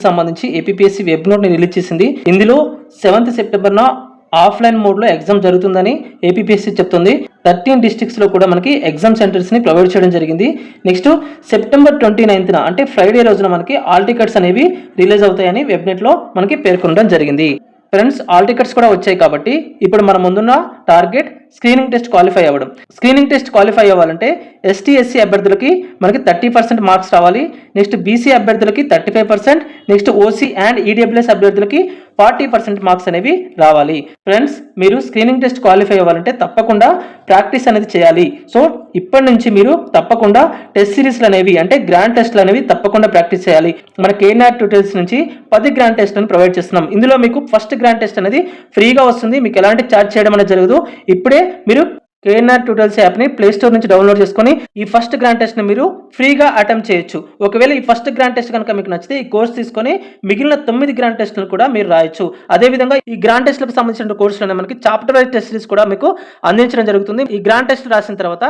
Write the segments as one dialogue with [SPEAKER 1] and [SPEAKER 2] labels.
[SPEAKER 1] సంబంధించి APSC web note ని release చేసింది. ఇందులో 7th సెప్టెంబర్న ఆఫ్లైన్ మోడ్ లో ఎగ్జామ్ జరుగుతుందని ఏపీఎస్సీ చెప్తుంది. 13 డిస్ట్రిక్ట్స్ లో కూడా మనకి ఎగ్జామ్ సెంటర్స్ ని ప్రొవైడ్ చేయడం జరిగింది. నెక్స్ట్ సెప్టెంబర్ 29న అంటే ఫ్రైడే రోజున మనకి ఆల్ టికెట్స్ అనేవి రిలీజ్ అవుతాయని వెబ్నెట్ లో మనకి పేర్కొనడం జరిగింది. ఫ్రెండ్స్, ఆల్ టికెట్స్ కూడా వచ్చాయి కాబట్టి ఇప్పుడు మన ముందున్న టార్గెట్ స్క్రీనింగ్ టెస్ట్ క్వాలిఫై అవ్వడం. స్క్రీనింగ్ టెస్ట్ క్వాలిఫై అవ్వాలంటే ఎస్టీ ఎస్సీ అభ్యర్థులకి మనకి 30% మార్క్స్ రావాలి. నెక్స్ట్ బీసీ అభ్యర్థులకి 35%, నెక్స్ట్ ఓసీ అండ్ ఈడబ్ల్యూఎస్ అభ్యర్థులకి 40% మార్క్స్ అనేవి రావాలి. ఫ్రెండ్స్, మీరు స్క్రీనింగ్ టెస్ట్ క్వాలిఫై అవ్వాలంటే తప్పకుండా ప్రాక్టీస్ అనేది చేయాలి. సో ఇప్పటి నుంచి మీరు తప్పకుండా టెస్ట్ సిరీస్లు అనేవి అంటే గ్రాండ్ టెస్ట్లు అనేవి తప్పకుండా ప్రాక్టీస్ చేయాలి. మన కేఎన్ఆర్ ట్యూటోరియల్స్ నుంచి 10 గ్రాండ్ టెస్ట్లను ప్రొవైడ్ చేస్తున్నాం. ఇందులో మీకు ఫస్ట్ గ్రాండ్ టెస్ట్ అనేది ఫ్రీగా వస్తుంది. మీకు ఎలాంటి ఛార్జ్ చేయడం అనేది జరగదు. ఇప్పుడే మీరు కేఎన్ఆర్ ట్యూటోరియల్స్ యాప్ని ప్లే స్టోర్ నుంచి డౌన్లోడ్ చేసుకొని ఈ ఫస్ట్ గ్రాండ్ టెస్ట్ని మీరు ఫ్రీగా అటెంప్ట్ చేయొచ్చు. ఒకవేళ ఈ ఫస్ట్ గ్రాండ్ టెస్ట్ కనుక మీకు నచ్చితే ఈ కోర్స్ తీసుకొని మిగిలిన 9 గ్రాండ్ టెస్ట్లను కూడా మీరు రాయొచ్చు. అదేవిధంగా ఈ గ్రాండ్ టెస్ట్లకు సంబంధించిన కోర్సులోనే మనకి చాప్టర్ వైజ్ టెస్ట్ సిరీస్ కూడా మీకు అందించడం జరుగుతుంది. ఈ గ్రాండ్ టెస్ట్ రాసిన తర్వాత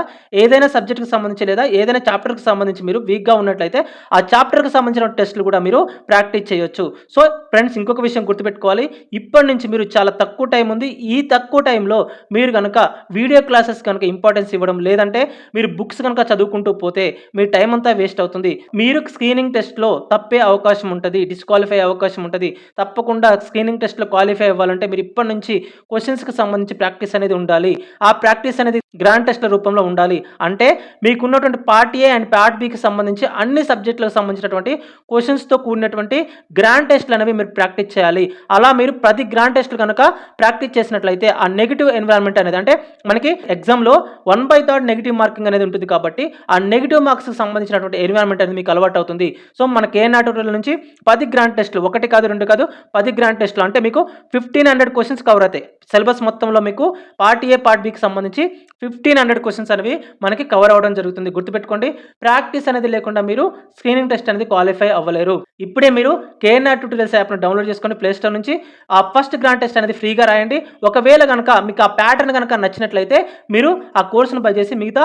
[SPEAKER 1] ఏదైనా సబ్జెక్ట్కి సంబంధించి లేదా ఏదైనా చాప్టర్కి సంబంధించి మీరు వీక్గా ఉన్నట్లయితే ఆ చాప్టర్కి సంబంధించిన టెస్టులు కూడా మీరు ప్రాక్టీస్ చేయొచ్చు. సో ఫ్రెండ్స్, ఇంకొక విషయం గుర్తుపెట్టుకోవాలి. ఇప్పటి నుంచి మీరు చాలా తక్కువ టైం ఉంది. ఈ తక్కువ టైంలో మీరు కనుక వీడియో క్లాసెస్ కనుక ఇంపార్టెన్స్ ఇవ్వడం లేదంటే మీరు బుక్స్ కనుక చదువుకుంటూ పోతే మీ టైం అంతా వేస్ట్ అవుతుంది. మీరు స్క్రీనింగ్ టెస్ట్లో తప్పే అవకాశం ఉంటుంది, డిస్క్వాలిఫై అవకాశం ఉంటుంది. తప్పకుండా స్క్రీనింగ్ టెస్ట్లో క్వాలిఫై అవ్వాలంటే మీరు ఇప్పటి నుంచి క్వశ్చన్స్కి సంబంధించి ప్రాక్టీస్ అనేది ఉండాలి. ఆ ప్రాక్టీస్ అనేది గ్రాండ్ టెస్ట్ల రూపంలో ఉండాలి. అంటే మీకున్నటువంటి పార్ట్ ఏ అండ్ పార్ట్ బికి సంబంధించి అన్ని సబ్జెక్టులకు సంబంధించినటువంటి క్వశ్చన్స్తో కూడినటువంటి గ్రాండ్ టెస్ట్లు అనేవి మీరు ప్రాక్టీస్ చేయాలి. అలా మీరు 10 గ్రాండ్ టెస్ట్లు కనుక ప్రాక్టీస్ చేసినట్లయితే ఆ నెగిటివ్ ఎన్విరాన్మెంట్ అనేది అంటే మనకి ఎగ్జామ్లో 1/3 నెగిటివ్ మార్కింగ్ అనేది ఉంటుంది కాబట్టి ఆ నెగిటివ్ మార్క్స్కి సంబంధించినటువంటి ఎన్విరాన్మెంట్ అనేది మీకు అలవాటు అవుతుంది. సో మన కేఎన్ఆర్ ట్యూటోరియల్ నుంచి 10 గ్రాండ్ టెస్ట్లు, 1 కాదు 2 కాదు 10 గ్రాండ్ టెస్ట్లు అంటే మీకు 1500 క్వశ్చన్స్ కవర్ అవుతాయి. సిలబస్ మొత్తంలో మీకు పార్ట్ ఏ పార్ట్ బికి సంబంధించి 1500 క్వశ్చన్స్ అనేవి మనకి కవర్ అవ్వడం జరుగుతుంది. గుర్తుపెట్టుకోండి, ప్రాక్టీస్ అనేది లేకుండా మీరు స్క్రీనింగ్ టెస్ట్ అనేది క్వాలిఫై అవ్వలేరు. ఇప్పుడే మీరు కేఎన్ఆర్ ట్యూటోరియల్స్ యాప్ను డౌన్లోడ్ చేసుకొని ప్లే స్టోర్ నుంచి ఆ ఫస్ట్ గ్రాండ్ టెస్ట్ అనేది ఫ్రీగా రాయండి. ఒకవేళ కనుక మీకు ఆ ప్యాటర్న్ కనుక నచ్చినట్లయితే మీరు ఆ కోర్సును బై చేసి మిగతా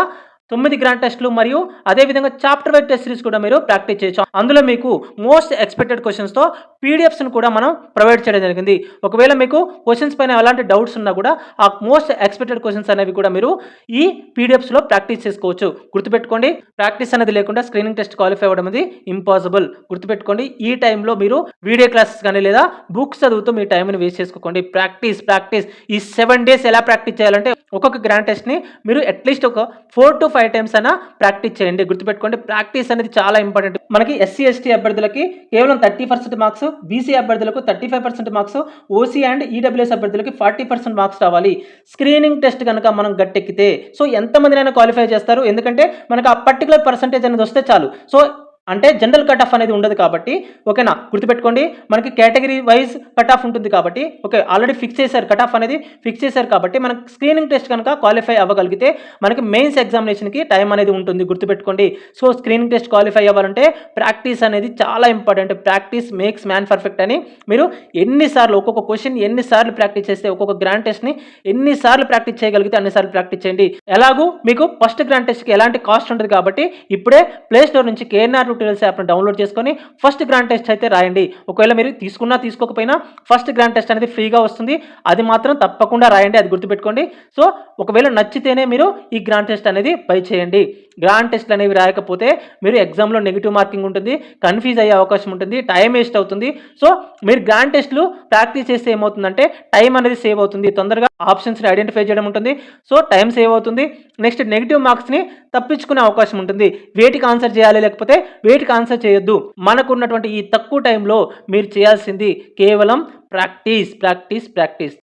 [SPEAKER 1] 9 గ్రాండ్ టెస్టులు మరియు అదేవిధంగా చాప్టర్ వైజ్ టెస్ట్ సిరీస్ కూడా మీరు ప్రాక్టీస్ చేయొచ్చు. అందులో మీకు మోస్ట్ ఎక్స్పెక్టెడ్ క్వశ్చన్స్తో పీడిఎఫ్స్ని కూడా మనం ప్రొవైడ్ చేయడం జరిగింది. ఒకవేళ మీకు క్వశ్చన్స్ పైన ఎలాంటి డౌట్స్ ఉన్నా కూడా ఆ మోస్ట్ ఎక్స్పెక్టెడ్ క్వశ్చన్స్ అనేవి కూడా మీరు ఈ పీడిఎఫ్స్లో ప్రాక్టీస్ చేసుకోవచ్చు. గుర్తుపెట్టుకోండి, ప్రాక్టీస్ అనేది లేకుండా స్క్రీనింగ్ టెస్ట్ క్వాలిఫై అవ్వడం అనేది ఇంపాసిబుల్. గుర్తుపెట్టుకోండి, ఈ టైంలో మీరు వీడియో క్లాసెస్ కానీ లేదా బుక్స్ చదువుతూ మీ టైంని వేస్ట్ చేసుకోకండి. ప్రాక్టీస్ ఈ 7 days ఎలా ప్రాక్టీస్ చేయాలంటే ఒక్కొక్క గ్రాండ్ టెస్ట్ని మీరు అట్లీస్ట్ ఒక 4 to 5 times అయినా ప్రాక్టీస్ చేయండి. గుర్తుపెట్టుకోండి, ప్రాక్టీస్ అనేది చాలా ఇంపార్టెంట్. మనకి ఎస్సీ ఎస్టీ అభ్యర్థులకి కేవలం 30% మార్క్స్, బీసీ అభ్యర్థులకు 35% మార్క్స్, ఓసీ అండ్ ఈడబ్ల్యూఎస్ అభ్యర్థులకి 40% మార్క్స్ రావాలి. స్క్రీనింగ్ టెస్ట్ కనుక మనం గట్టెక్కితే సో ఎంతమందినైనా క్వాలిఫై చేస్తారు. ఎందుకంటే మనకు ఆ పర్టికులర్ పర్సంటేజ్ అనేది వస్తే చాలు. సో అంటే జనరల్ కట్ ఆఫ్ అనేది ఉండదు కాబట్టి ఓకేనా. గుర్తుపెట్టుకోండి, మనకి కేటగిరీ వైజ్ కట్ ఆఫ్ ఉంటుంది కాబట్టి ఓకే, ఆల్రెడీ ఫిక్స్ చేశారు, కట్ ఆఫ్ అనేది ఫిక్స్ చేశారు కాబట్టి మనకి స్క్రీనింగ్ టెస్ట్ కనుక క్వాలిఫై అవ్వగలిగితే మనకి మెయిన్స్ ఎగ్జామినేషన్కి టైం అనేది ఉంటుంది. గుర్తుపెట్టుకోండి, సో స్క్రీనింగ్ టెస్ట్ క్వాలిఫై అవ్వాలంటే ప్రాక్టీస్ అనేది చాలా important. Practice makes man perfect అని మీరు ఎన్నిసార్లు ఒక్కొక్క క్వశ్చన్ ఎన్నిసార్లు ప్రాక్టీస్ చేస్తే ఒక్కొక్క గ్రాండ్ టెస్ట్ని ఎన్నిసార్లు ప్రాక్టీస్ చేయగలిగితే అన్నిసార్లు ప్రాక్టీస్ చేయండి. ఎలాగూ మీకు ఫస్ట్ గ్రాండ్ టెస్ట్కి ఎలాంటి కాస్ట్ ఉంటుంది కాబట్టి ఇప్పుడే ప్లే స్టోర్ నుంచి కేఎన్ఆర్ ట్యూటోరియల్స్ యాప్ను డౌన్లోడ్ చేసుకొని ఫస్ట్ గ్రాండ్ టెస్ట్ అయితే రాయండి. ఒకవేళ మీరు తీసుకున్నా తీసుకోకపోయినా ఫస్ట్ గ్రాండ్ టెస్ట్ అనేది ఫ్రీగా వస్తుంది. అది మాత్రం తప్పకుండా రాయండి, అది గుర్తుపెట్టుకోండి. సో ఒకవేళ నచ్చితేనే మీరు ఈ గ్రాండ్ టెస్ట్ అనేది బై చేయండి. గ్రాండ్ టెస్ట్లు అనేవి రాయకపోతే మీరు ఎగ్జామ్లో నెగిటివ్ మార్కింగ్ ఉంటుంది, కన్ఫ్యూజ్ అయ్యే అవకాశం ఉంటుంది, టైం వేస్ట్ అవుతుంది. సో మీరు గ్రాండ్ టెస్ట్లు ప్రాక్టీస్ చేస్తే ఏమవుతుందంటే టైం అనేది సేవ్ అవుతుంది, తొందరగా ఆప్షన్స్ని ఐడెంటిఫై చేయడం ఉంటుంది. సో టైం సేవ్ అవుతుంది. నెక్స్ట్ నెగిటివ్ మార్క్స్ని తప్పించుకునే అవకాశం ఉంటుంది. వేటికి ఆన్సర్ చేయాలి లేకపోతే వేటికి ఆన్సర్ చేయొద్దు. మనకున్నటువంటి ఈ తక్కువ టైంలో మీరు చేయాల్సింది కేవలం ప్రాక్టీస్.